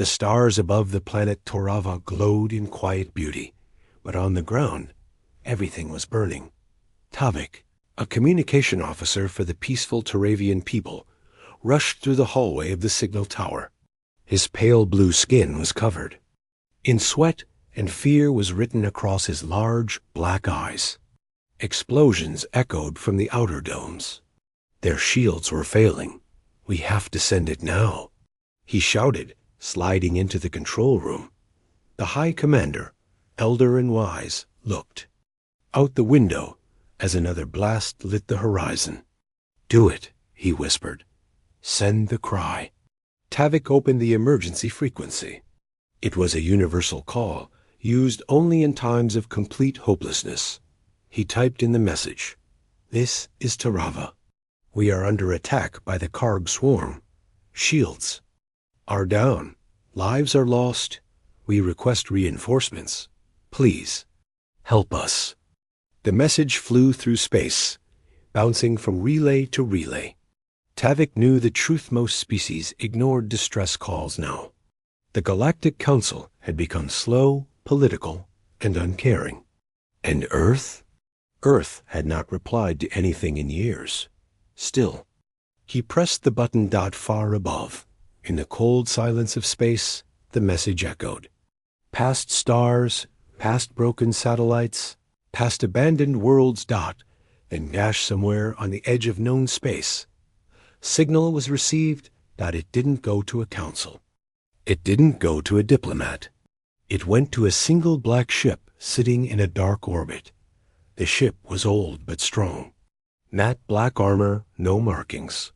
The stars above the planet Torava glowed in quiet beauty, but on the ground, everything was burning. Tavik, a communication officer for the peaceful Turavian people, rushed through the hallway of the signal tower. His pale blue skin was covered. In sweat and fear was written across his large, black eyes. Explosions echoed from the outer domes. Their shields were failing. "We have to send it now," he shouted, sliding into the control room. The High Commander, elder and wise, looked out the window as another blast lit the horizon. "Do it," he whispered. "Send the cry." Tavik opened the emergency frequency. It was a universal call, used only in times of complete hopelessness. He typed in the message. "This is Tarava. We are under attack by the Karg swarm. Shields are down. Lives are lost. We request reinforcements. Please, help us." The message flew through space, bouncing from relay to relay. Tavik knew the truth-most species ignored distress calls now. The Galactic Council had become slow, political, and uncaring. And Earth? Earth had not replied to anything in years. Still, he pressed the button dot far above. In the cold silence of space, the message echoed. Past stars, past broken satellites, past abandoned worlds dot, then dash somewhere on the edge of known space. Signal was received that it didn't go to a council. It didn't go to a diplomat. It went to a single black ship sitting in a dark orbit. The ship was old but strong. Matte black armor, no markings.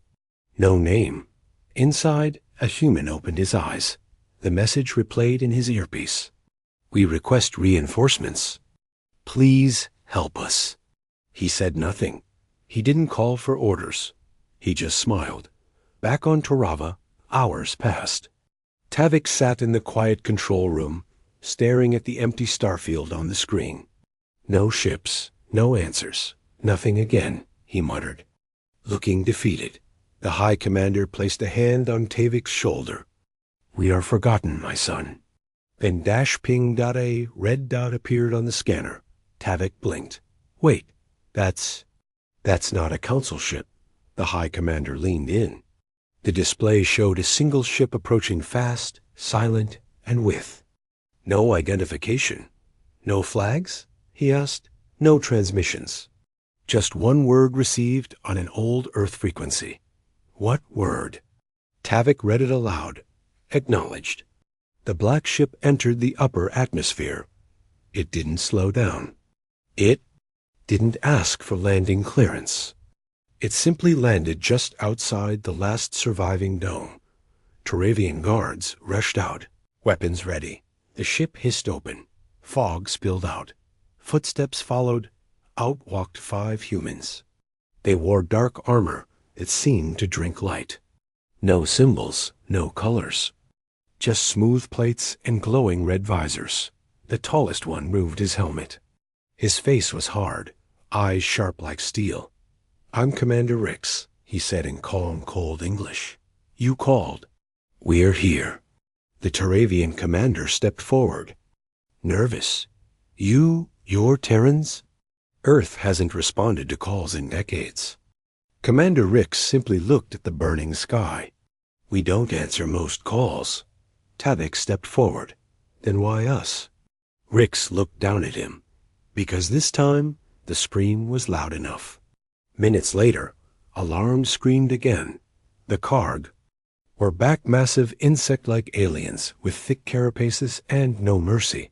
No name. Inside, a human opened his eyes. The message replayed in his earpiece. "We request reinforcements. Please help us." He said nothing. He didn't call for orders. He just smiled. Back on Tarava, hours passed. Tavik sat in the quiet control room, staring at the empty starfield on the screen. No ships, no answers, nothing again, he muttered. Looking defeated, the High Commander placed a hand on Tavik's shoulder. "We are forgotten, my son." Then -ping.a red dot appeared on the scanner. Tavik blinked. "Wait, that's not a council ship." The High Commander leaned in. The display showed a single ship approaching fast, silent, and with no identification. "No flags?" he asked. "No transmissions. Just one word received on an old Earth frequency." "What word?" Tavik read it aloud. "Acknowledged." The black ship entered the upper atmosphere. It didn't slow down. It didn't ask for landing clearance. It simply landed just outside the last surviving dome. Turavian guards rushed out, weapons ready. The ship hissed open. Fog spilled out. Footsteps followed. Out walked 5 humans. They wore dark armor that seemed to drink light. No symbols, no colors. Just smooth plates and glowing red visors. The tallest one moved his helmet. His face was hard, eyes sharp like steel. "I'm Commander Rix," he said in calm, cold English. "You called. We're here." The Turavian commander stepped forward. "Nervous? You're Terrans?" "Earth hasn't responded to calls in decades." Commander Rix simply looked at the burning sky. "We don't answer most calls." Tavik stepped forward. "Then why us?" Rix looked down at him. Because this time, the scream was loud enough. Minutes later, alarm screamed again. The Karg were back, massive insect-like aliens with thick carapaces and no mercy.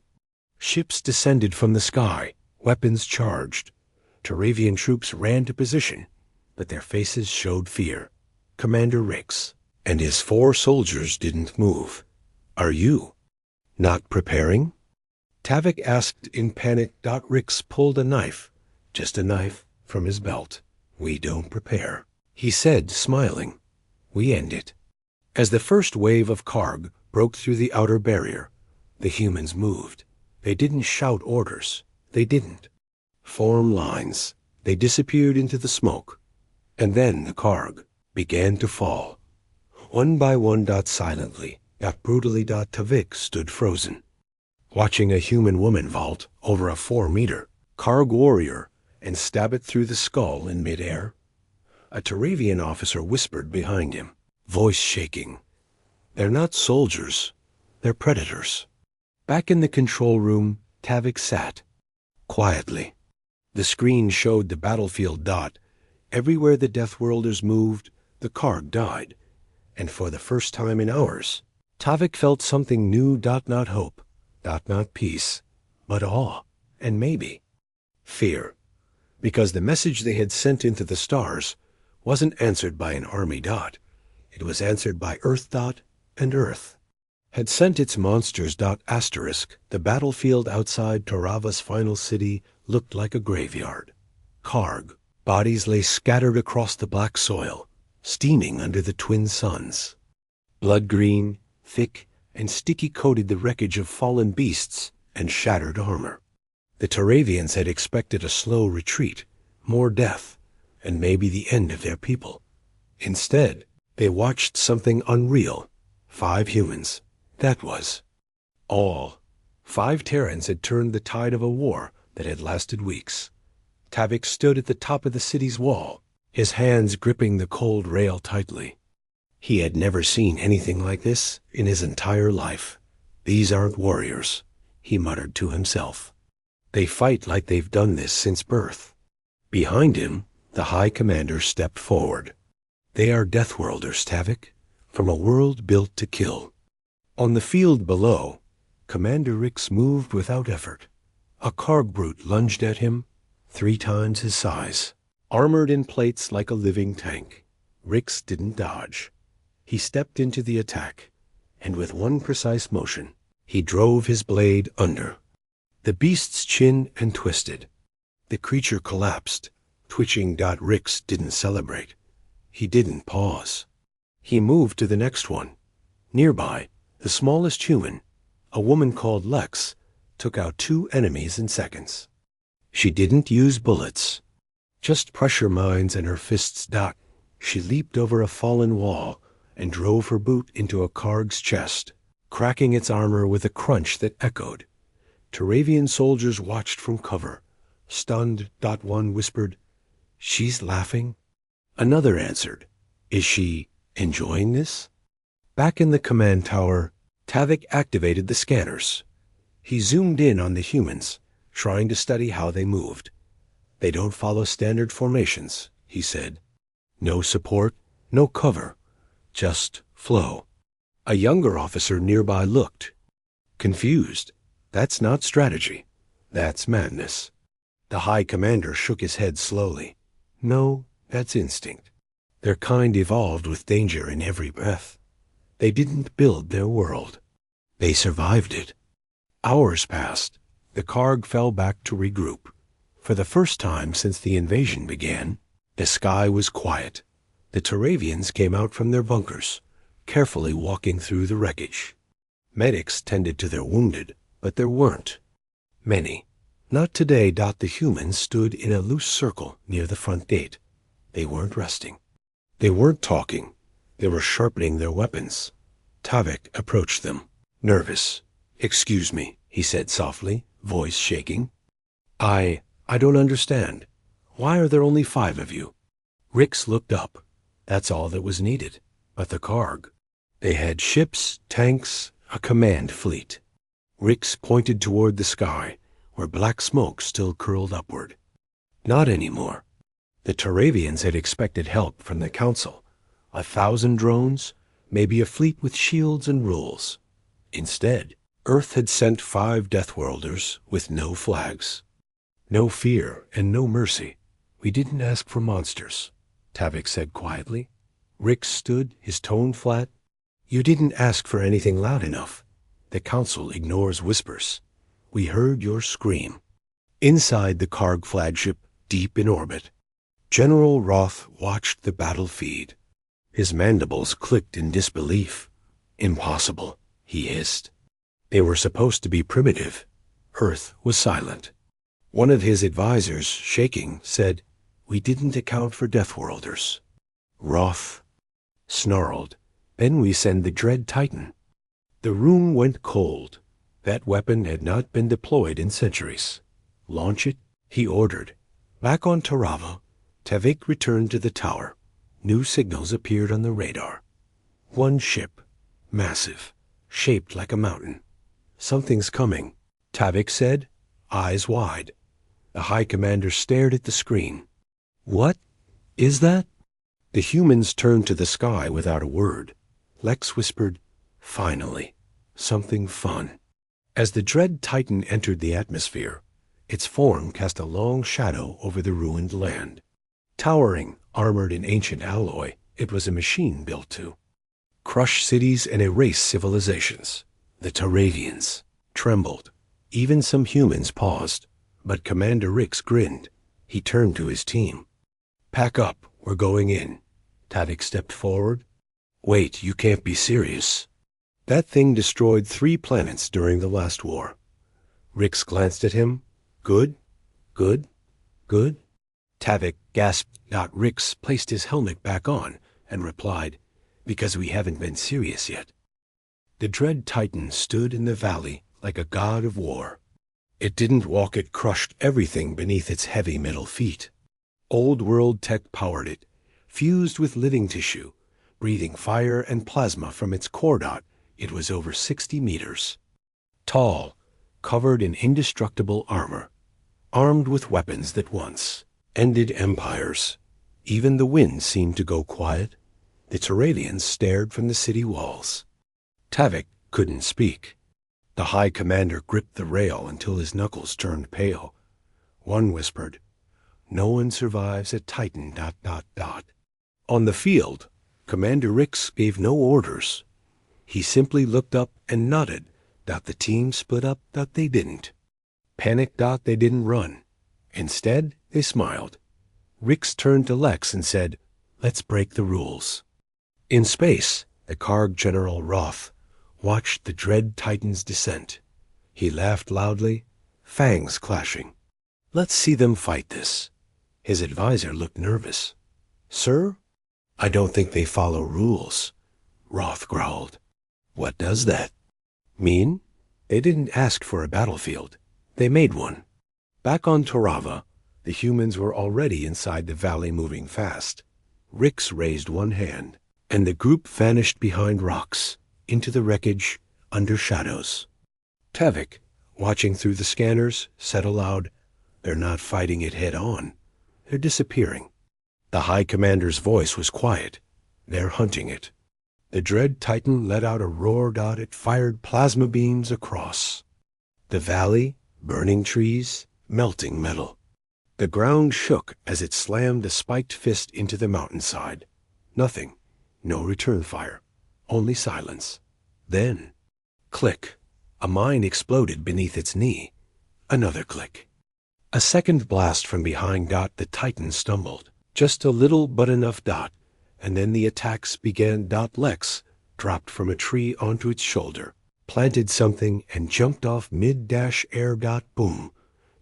Ships descended from the sky, weapons charged. Turavian troops ran to position, but their faces showed fear. Commander Rix and his 4 soldiers didn't move. "Are you not preparing?" Tavik asked in panic. Rix pulled a knife, just a knife, from his belt. "We don't prepare," he said, smiling. "We end it." As the first wave of Karg broke through the outer barrier, the humans moved. They didn't shout orders. They didn't form lines. They disappeared into the smoke. And then the Karg began to fall. One by one, silently, Brutally. Tavik stood frozen, watching a human woman vault over a 4-meter Karg warrior and stab it through the skull in midair. A Turavian officer whispered behind him, voice shaking. "They're not soldiers, they're predators." Back in the control room, Tavik sat, quietly. The screen showed the battlefield. Everywhere the Deathworlders moved, the Karg died. And for the first time in hours, Tavik felt something new. Not hope, not peace, but awe, and maybe fear. Because the message they had sent into the stars wasn't answered by an army. It was answered by Earth. And Earth had sent its monsters. Asterisk. The battlefield outside Torava's final city looked like a graveyard. Karg bodies lay scattered across the black soil, steaming under the twin suns. Blood green, thick, and sticky coated the wreckage of fallen beasts and shattered armor. The Turavians had expected a slow retreat, more death, and maybe the end of their people. Instead, they watched something unreal. 5 humans. That was all. 5 Terrans had turned the tide of a war that had lasted weeks. Tavik stood at the top of the city's wall, his hands gripping the cold rail tightly. He had never seen anything like this in his entire life. "These aren't warriors," he muttered to himself. "They fight like they've done this since birth." Behind him, the High Commander stepped forward. "They are Deathworlders, Tavik, from a world built to kill." On the field below, Commander Rix moved without effort. A Karg brute lunged at him, 3 times his size, armored in plates like a living tank. Rix didn't dodge. He stepped into the attack, and with one precise motion, he drove his blade under. The beast's chin and twisted. The creature collapsed, twitching. Rix didn't celebrate. He didn't pause. He moved to the next one. Nearby, the smallest human, a woman called Lex, took out 2 enemies in seconds. She didn't use bullets, just pressure mines and her fists. She leaped over a fallen wall and drove her boot into a Karg's chest, cracking its armor with a crunch that echoed. Turavian soldiers watched from cover, stunned. One whispered, "She's laughing." Another answered, "Is she enjoying this?" Back in the command tower, Tavik activated the scanners. He zoomed in on the humans, trying to study how they moved. "They don't follow standard formations," he said. "No support, no cover, just flow." A younger officer nearby looked confused. "That's not strategy. That's madness." The High Commander shook his head slowly. "No, that's instinct. Their kind evolved with danger in every breath. They didn't build their world. They survived it." Hours passed. The Karg fell back to regroup. For the first time since the invasion began, the sky was quiet. The Turavians came out from their bunkers, carefully walking through the wreckage. Medics tended to their wounded, but there weren't many. Not today. The humans stood in a loose circle near the front gate. They weren't resting. They weren't talking. They were sharpening their weapons. Tavik approached them, nervous. "Excuse me," he said softly, voice shaking. I don't understand. Why are there only 5 of you?" Rix looked up. That's all that was needed. But the Karg, they had ships, tanks, a command fleet. Rix pointed toward the sky, where black smoke still curled upward. Not anymore. The Turavians had expected help from the Council. 1,000 drones, maybe a fleet with shields and rules. Instead, Earth had sent 5 Deathworlders with no flags. "No fear and no mercy. We didn't ask for monsters," Tavik said quietly. Rix stood, his tone flat. "You didn't ask for anything loud enough. The Council ignores whispers. We heard your scream." Inside the Karg flagship, deep in orbit, General Roth watched the battle feed. His mandibles clicked in disbelief. "Impossible," he hissed. They were supposed to be primitive. Earth was silent. One of his advisors, shaking, said, "We didn't account for Deathworlders." Roth snarled, "Then we send the Dread Titan." The room went cold. That weapon had not been deployed in centuries. Launch it, he ordered. Back on Tarava, Tavik returned to the tower. New signals appeared on the radar. One ship, massive, shaped like a mountain. Something's coming, Tavik said, eyes wide. The High Commander stared at the screen. What is that? The humans turned to the sky without a word. Lex whispered, finally, something fun. As the dread Titan entered the atmosphere, its form cast a long shadow over the ruined land. Towering, armored in ancient alloy, it was a machine built to crush cities and erase civilizations. The Taravians trembled. Even some humans paused. But Commander Rix grinned. He turned to his team. Pack up, we're going in. Tavik stepped forward. Wait, you can't be serious. That thing destroyed 3 planets during the last war. Rix glanced at him. Good? Good? Good? Tavik gasped. Rix placed his helmet back on and replied, because we haven't been serious yet. The dread Titan stood in the valley like a god of war. It didn't walk, it crushed everything beneath its heavy metal feet. Old world tech powered it, fused with living tissue, breathing fire and plasma from its core. It was over 60 meters. Tall, covered in indestructible armor, armed with weapons that once ended empires. Even the wind seemed to go quiet. The Taravians stared from the city walls. Tavik couldn't speak. The High Commander gripped the rail until his knuckles turned pale. One whispered, no one survives a Titan... On the field, Commander Rix gave no orders. He simply looked up and nodded. The team split up. They didn't. Panicked. They didn't run. Instead, they smiled. Rix turned to Lex and said, let's break the rules. In space, the Karg General Roth watched the dread Titan's descent. He laughed loudly, fangs clashing. Let's see them fight this. His advisor looked nervous. Sir, I don't think they follow rules. Roth growled. What does that mean? They didn't ask for a battlefield. They made one. Back on Tarava, the humans were already inside the valley, moving fast. Rix raised one hand, and the group vanished behind rocks, into the wreckage, under shadows. Tavik, watching through the scanners, said aloud, they're not fighting it head on. They're disappearing. The High Commander's voice was quiet. They're hunting it. The dread Titan let out a roar. It fired plasma beams across the valley, burning trees, melting metal. The ground shook as it slammed a spiked fist into the mountainside. Nothing. No return fire. Only silence. Then, click. A mine exploded beneath its knee. Another click. A second blast from behind. The Titan stumbled. Just a little, but enough. And then the attacks began. Lex dropped from a tree onto its shoulder, planted something, and jumped off mid-air. Boom.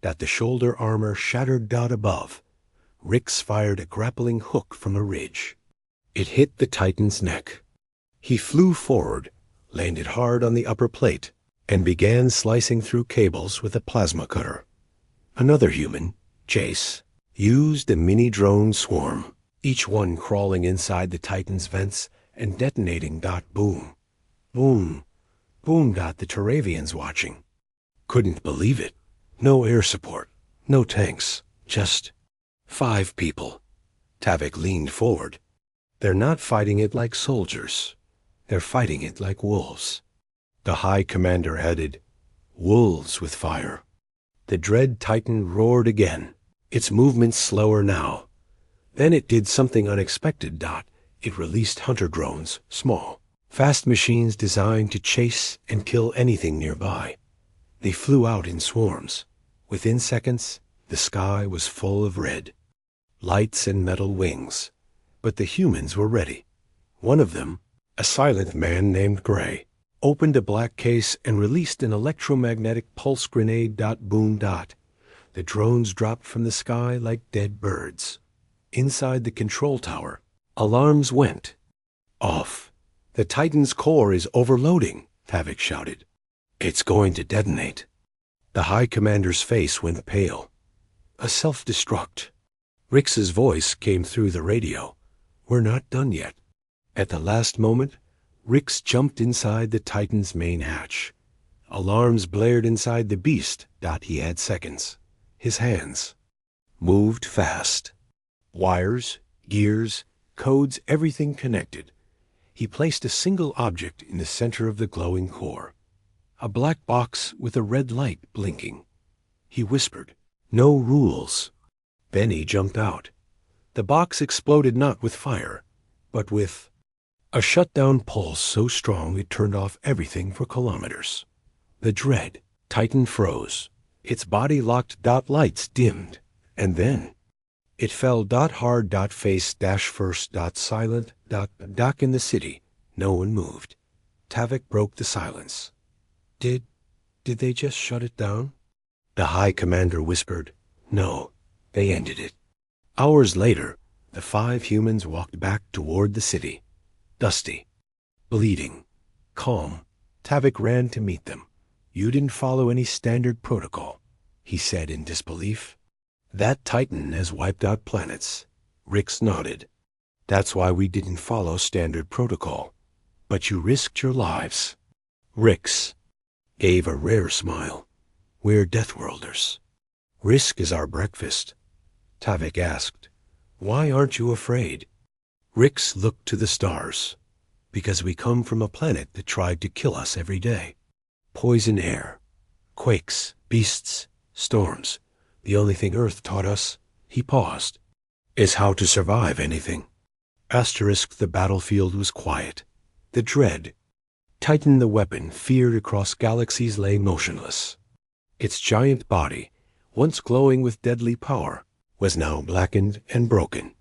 The shoulder armor shattered. Above. Rix fired a grappling hook from a ridge. It hit the Titan's neck. He flew forward, landed hard on the upper plate, and began slicing through cables with a plasma cutter. Another human, Jace, used a mini drone swarm, each one crawling inside the Titan's vents and detonating. Boom. Boom. Boom. The Taravians watching couldn't believe it. No air support, no tanks, just 5 people. Tavik leaned forward. They're not fighting it like soldiers. They're fighting it like wolves. The High Commander added, wolves with fire. The dread Titan roared again, its movements slower now. Then it did something unexpected. It released hunter drones, small, fast machines designed to chase and kill anything nearby. They flew out in swarms. Within seconds, the sky was full of red, lights and metal wings. But the humans were ready. One of them, a silent man named Gray, opened a black case and released an electromagnetic pulse grenade. Boom. The drones dropped from the sky like dead birds. Inside the control tower, alarms went off. The Titan's core is overloading. Tavik shouted. It's going to detonate. The High Commander's face went pale. A self-destruct. Rix's voice came through the radio. We're not done yet. At the last moment, Rix jumped inside the Titan's main hatch. Alarms blared inside the beast. He had seconds. His hands moved fast. Wires, gears, codes, everything connected. He placed a single object in the center of the glowing core. A black box with a red light blinking. He whispered, "No rules." Benny jumped out. The box exploded not with fire, but with a shutdown pulse so strong it turned off everything for kilometers. The dread Titan froze. Its body locked. Lights dimmed. And then it fell. Hard. Face. First. Silent. Dock in the city. No one moved. Tavik broke the silence. Did they just shut it down? The High Commander whispered, No, they ended it. Hours later, the 5 humans walked back toward the city. Dusty, bleeding, calm. Tavik ran to meet them. You didn't follow any standard protocol, he said in disbelief. That Titan has wiped out planets. Rix nodded. That's why we didn't follow standard protocol. But you risked your lives. Rix gave a rare smile. We're Deathworlders. Risk is our breakfast. Tavik asked, Why aren't you afraid? Rix looked to the stars. Because we come from a planet that tried to kill us every day. Poison air, quakes, beasts, storms. The only thing Earth taught us, he paused, is how to survive anything. The battlefield was quiet. The dread, Titan the weapon feared across galaxies lay motionless. Its giant body, once glowing with deadly power, was now blackened and broken.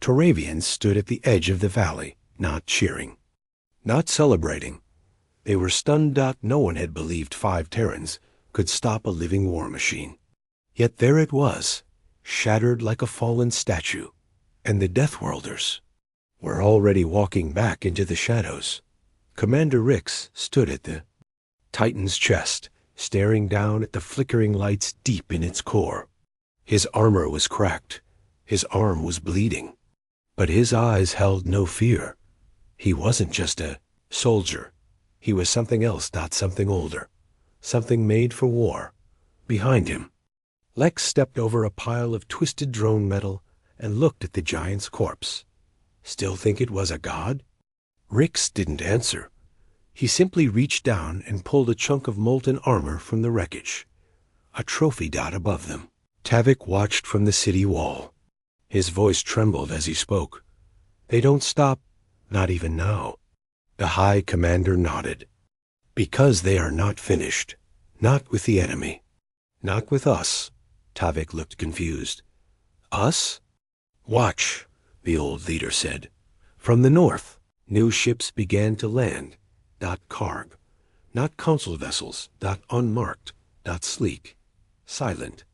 Turavians stood at the edge of the valley, not cheering, not celebrating. They were stunned. No one had believed 5 Terrans could stop a living war machine. Yet there it was, shattered like a fallen statue, and the Deathworlders were already walking back into the shadows. Commander Rix stood at the Titan's chest, staring down at the flickering lights deep in its core. His armor was cracked. His arm was bleeding. But his eyes held no fear. He wasn't just a soldier. He was something else. Something older. Something made for war. Behind him, Lex stepped over a pile of twisted drone metal and looked at the giant's corpse. Still think it was a god? Rix didn't answer. He simply reached down and pulled a chunk of molten armor from the wreckage. A trophy above them. Tavik watched from the city wall. His voice trembled as he spoke. They don't stop, not even now. The High Commander nodded. Because they are not finished. Not with the enemy. Not with us. Tavik looked confused. Us? Watch, the old leader said. From the north, new ships began to land. Karg. Not council vessels. Unmarked. Sleek. Silent.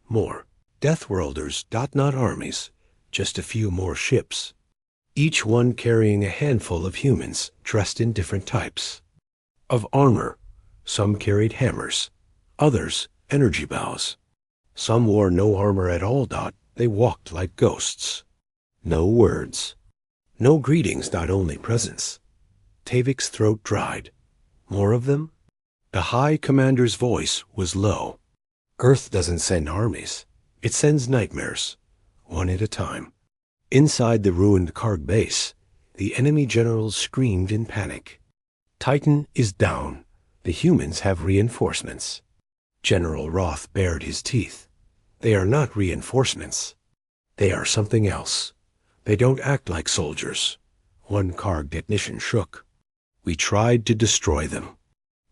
More. Deathworlders. Not armies. Just a few more ships. Each one carrying a handful of humans dressed in different types of armor. Some carried hammers. Others, energy bows. Some wore no armor at all. They walked like ghosts. No words. No greetings. Only presence. Tavik's throat dried. More of them? The High Commander's voice was low. Earth doesn't send armies. It sends nightmares. One at a time. Inside the ruined Karg base, the enemy generals screamed in panic. Titan is down. The humans have reinforcements. General Roth bared his teeth. They are not reinforcements. They are something else. They don't act like soldiers. One Karg technician shook. We tried to destroy them.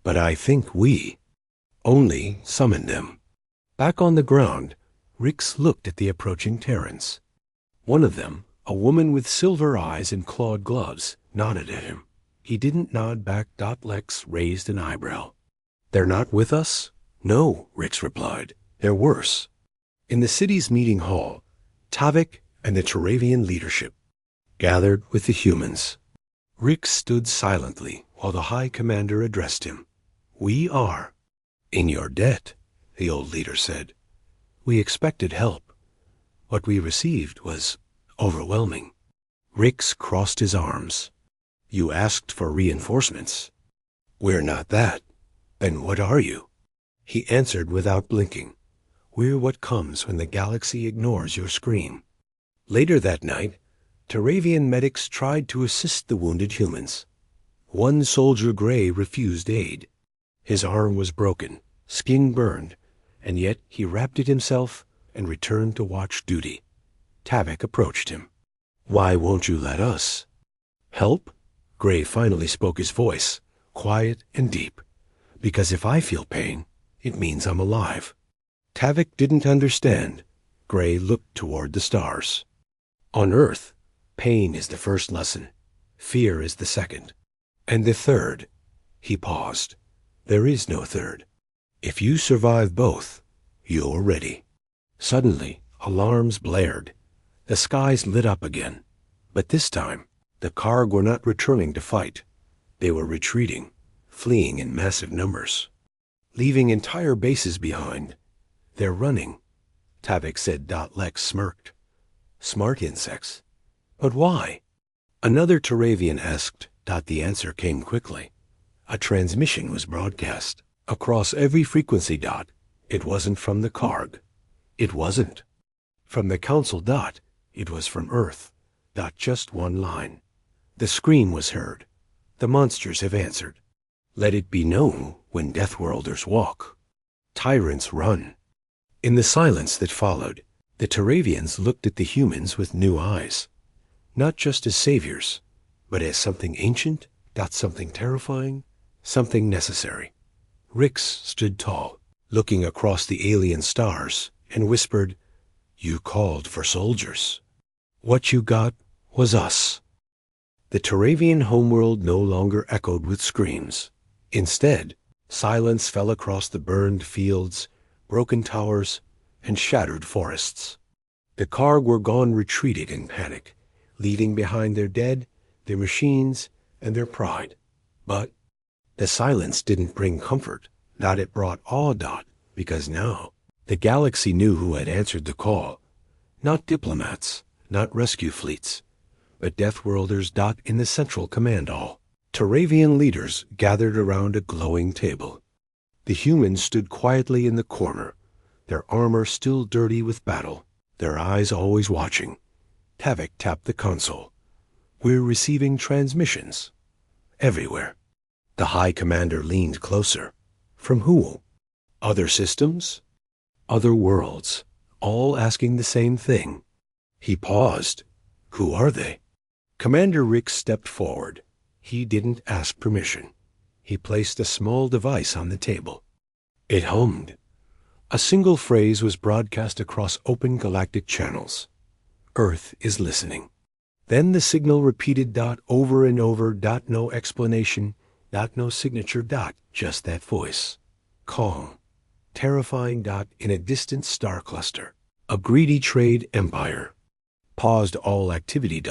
But I think we only summoned them. Back on the ground, Rix looked at the approaching Terrans. One of them, a woman with silver eyes and clawed gloves, nodded at him. He didn't nod back. Lex raised an eyebrow. They're not with us? No, Rix replied. They're worse. In the city's meeting hall, Tavik and the Turavian leadership gathered with the humans. Rix stood silently, while the High Commander addressed him. "We are in your debt," the old leader said. "We expected help. What we received was overwhelming." Rix crossed his arms. "You asked for reinforcements. We're not that. Then what are you?" He answered without blinking. "We're what comes when the galaxy ignores your scream." Later that night, Turavian medics tried to assist the wounded humans. One soldier Gray refused aid. His arm was broken, skin burned, and yet he wrapped it himself and returned to watch duty. Tavik approached him. "Why won't you let us?" "Help?" Gray finally spoke his voice, quiet and deep. "Because if I feel pain, it means I'm alive." Tavik didn't understand. Gray looked toward the stars. "On Earth, pain is the first lesson. Fear is the second. And the third." He paused. "There is no third. If you survive both, you're ready." Suddenly, alarms blared. The skies lit up again. But this time, the Karg were not returning to fight. They were retreating, fleeing in massive numbers, leaving entire bases behind. "They're running," Tavik said. Lex smirked. "Smart insects. But why?" Another Turavian asked. The answer came quickly. A transmission was broadcast across every frequency. It wasn't from the Karg. It wasn't from the Council. It was from Earth. Just one line. The scream was heard. "The monsters have answered. Let it be known when Deathworlders walk. Tyrants run." In the silence that followed, the Turavians looked at the humans with new eyes. Not just as saviors, but as something ancient, something terrifying, something necessary. Rix stood tall, looking across the alien stars, and whispered, "You called for soldiers. What you got was us." The Turavian homeworld no longer echoed with screams. Instead, silence fell across the burned fields, broken towers, and shattered forests. The Karg were gone, retreated in panic, leaving behind their dead, their machines, and their pride. But the silence didn't bring comfort. It brought awe. Because now the galaxy knew who had answered the call. Not diplomats, not rescue fleets, but Deathworlders. In the central command hall, Turavian leaders gathered around a glowing table. The humans stood quietly in the corner, their armor still dirty with battle, their eyes always watching. Tavik tapped the console. "We're receiving transmissions. Everywhere." The High Commander leaned closer. "From who?" "Other systems? Other worlds, all asking the same thing." He paused. "Who are they?" Commander Rix stepped forward. He didn't ask permission. He placed a small device on the table. It hummed. A single phrase was broadcast across open galactic channels. "Earth is listening." Then the signal repeated. Over and over. No explanation. No signature. Just that voice. Calm. Terrifying. In a distant star cluster. A greedy trade empire. Paused all activity.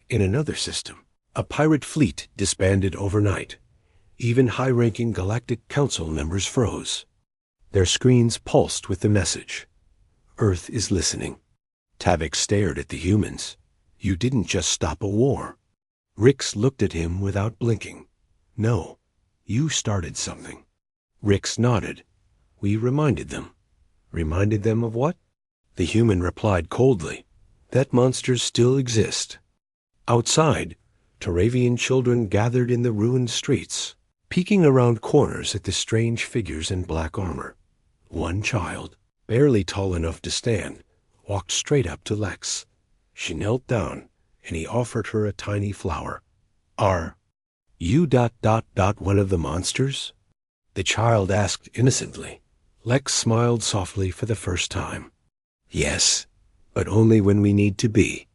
In another system. A pirate fleet disbanded overnight. Even high-ranking Galactic Council members froze. Their screens pulsed with the message. "Earth is listening." Tavik stared at the humans. "You didn't just stop a war." Rix looked at him without blinking. "No, you started something." Rix nodded. "We reminded them." "Reminded them of what?" The human replied coldly, "That monsters still exist." Outside, Turavian children gathered in the ruined streets, peeking around corners at the strange figures in black armor. One child, barely tall enough to stand, walked straight up to Lex. She knelt down, and he offered her a tiny flower. "Are you one of the monsters?" the child asked innocently. Lex smiled softly for the first time. "Yes, but only when we need to be."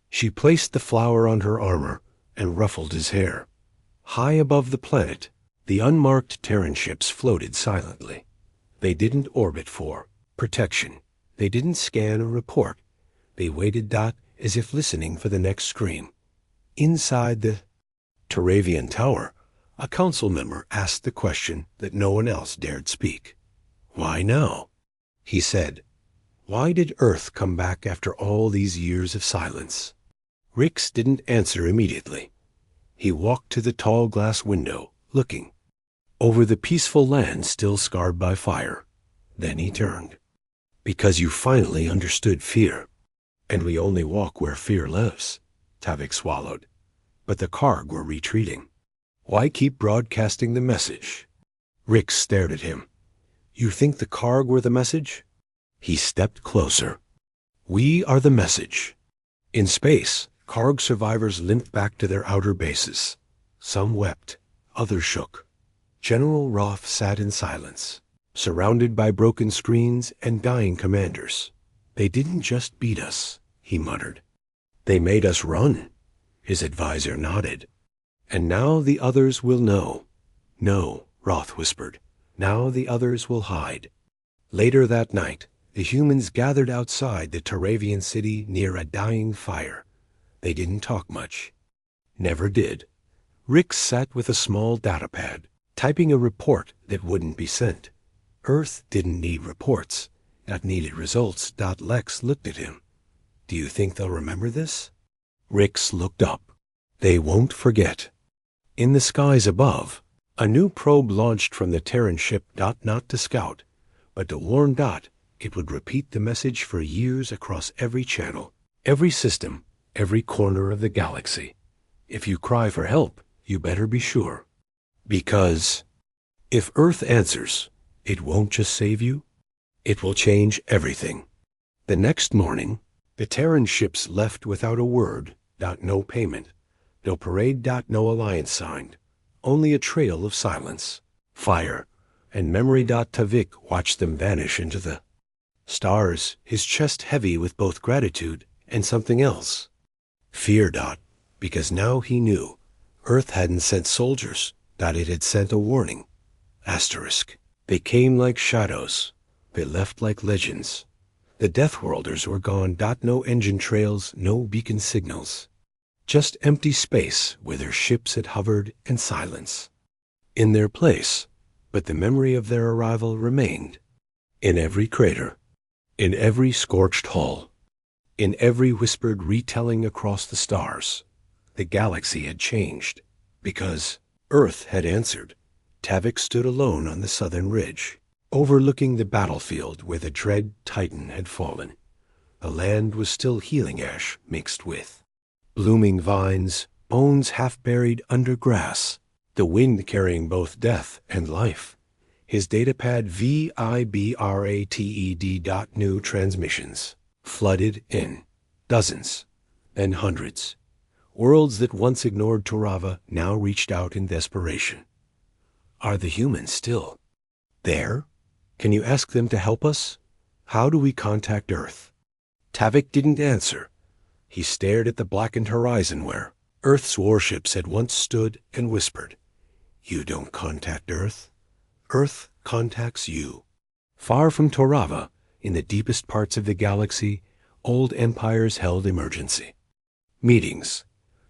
She placed the flower on her armor and ruffled his hair. High above the planet, the unmarked Terran ships floated silently. They didn't orbit for protection. They didn't scan or report. They waited. As if listening for the next scream. Inside the Turavian tower, A council member asked the question that no one else dared speak. "Why now?" He said, "Why did Earth come back after all these years of silence?" Rix didn't answer immediately. He walked to the tall glass window, looking over the peaceful land still scarred by fire. Then he turned. "Because you finally understood fear. And we only walk where fear lives," Tavik swallowed. "But the Karg were retreating. Why keep broadcasting the message?" Rix stared at him. "You think the Karg were the message?" He stepped closer. "We are the message." In space, Karg survivors limped back to their outer bases. Some wept, others shook. General Roth sat in silence, surrounded by broken screens and dying commanders. "They didn't just beat us," he muttered. "They made us run." His advisor nodded. "And now the others will know." "No," Roth whispered. "Now the others will hide." Later that night, the humans gathered outside the Turavian city near a dying fire. They didn't talk much. Never did. Rix sat with a small datapad, typing a report that wouldn't be sent. Earth didn't need reports. That needed results. Lex looked at him. "Do you think they'll remember this?" Rix looked up. "They won't forget." In the skies above, a new probe launched from the Terran ship not to scout, but to warn Dot it would repeat the message for years across every channel, every system, every corner of the galaxy. If you cry for help, you better be sure. Because if Earth answers, it won't just save you, it will change everything. The next morning, the Terran ships left without a word. No payment. No parade. No alliance signed. Only a trail of silence, fire, and memory. Tavik watched them vanish into the stars, his chest heavy with both gratitude and something else. Fear. Because now he knew Earth hadn't sent soldiers. It had sent a warning. Asterisk. They came like shadows. They left like legends. The Death Worlders were gone. No engine trails, no beacon signals. Just empty space where their ships had hovered and silence. In their place, but the memory of their arrival remained. In every crater, in every scorched hull, in every whispered retelling across the stars, the galaxy had changed. Because Earth had answered. Tavik stood alone on the southern ridge, overlooking the battlefield where the dread Titan had fallen. The land was still healing ash mixed with blooming vines, bones half buried under grass, the wind carrying both death and life. His datapad VIBRATED. New transmissions flooded in. Dozens, then hundreds. Worlds that once ignored Torava now reached out in desperation. Are the humans still there? Can you ask them to help us? How do we contact Earth? Tavik didn't answer. He stared at the blackened horizon where Earth's warships had once stood and whispered, "You don't contact Earth. Earth contacts you." Far from Torava, in the deepest parts of the galaxy, old empires held emergency meetings.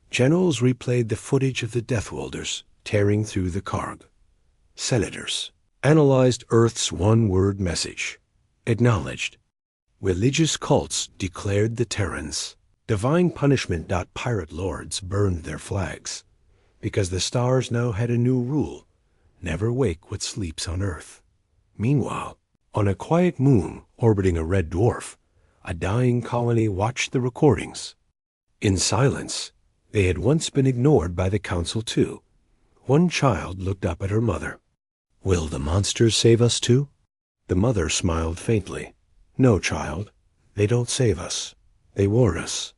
Generals replayed the footage of the Death Worlders tearing through the Karg. Senators analyzed Earth's one-word message. Acknowledged. Religious cults declared the Terrans. Divine punishment. Pirate lords burned their flags. Because the stars now had a new rule: never wake what sleeps on Earth. Meanwhile, on a quiet moon orbiting a red dwarf, a dying colony watched the recordings. In silence, they had once been ignored by the council too. One child looked up at her mother. "Will the monsters save us too?" The mother smiled faintly. "No, child. They don't save us. They warn us."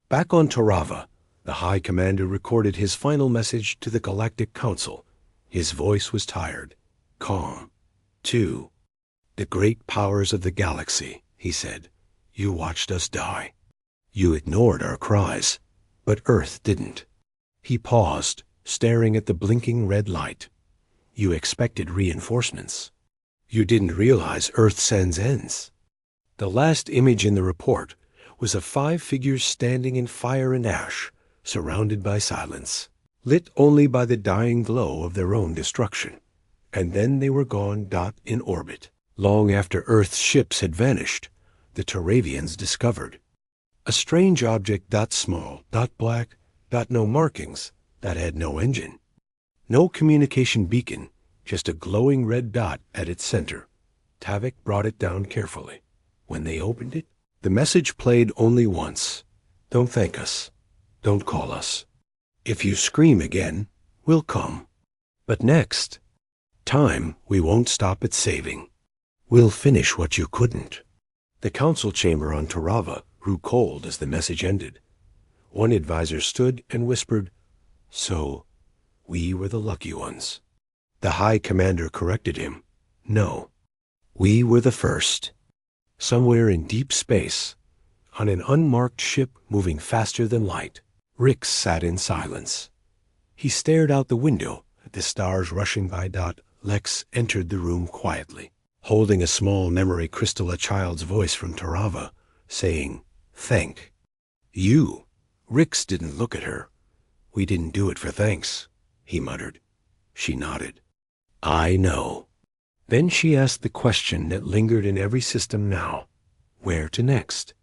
Back on Torava, the High Commander recorded his final message to the Galactic Council. His voice was tired, calm. "To the great powers of the galaxy," he said, "you watched us die. You ignored our cries, but Earth didn't." He paused, staring at the blinking red light. "You expected reinforcements. You didn't realize Earth sends ends." The last image in the report was of 5 figures standing in fire and ash, surrounded by silence. lit only by the dying glow of their own destruction. And then they were gone. In orbit. Long after Earth's ships had vanished, the Turavians discovered a strange object. Small. Black. No markings. That had no engine. No communication beacon, just a glowing red dot at its center. Tavik brought it down carefully. When they opened it, the message played only once. Don't thank us. Don't call us. If you scream again, we'll come. But next time, we won't stop at saving. We'll finish what you couldn't. The council chamber on Tarava grew cold as the message ended. One advisor stood and whispered, "So, we were the lucky ones." The High Commander corrected him. "No, we were the first." Somewhere in deep space, on an unmarked ship moving faster than light, Rix sat in silence. He stared out the window at the stars rushing by. Lex entered the room quietly, holding a small memory crystal. A child's voice from Tarava, saying, "Thank you." Rix didn't look at her. "We didn't do it for thanks," he muttered. She nodded. "I know." Then she asked the question that lingered in every system now. Where to next?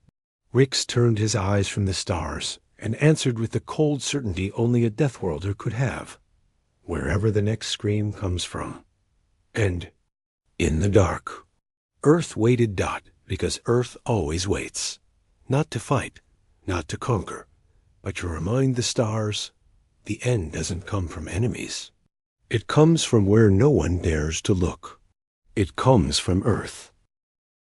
Rix turned his eyes from the stars and answered with the cold certainty only a Deathworlder could have. Wherever the next scream comes from. And in the dark, Earth waited. Because Earth always waits. Not to fight, not to conquer, but to remind the stars the end doesn't come from enemies. It comes from where no one dares to look. It comes from Earth.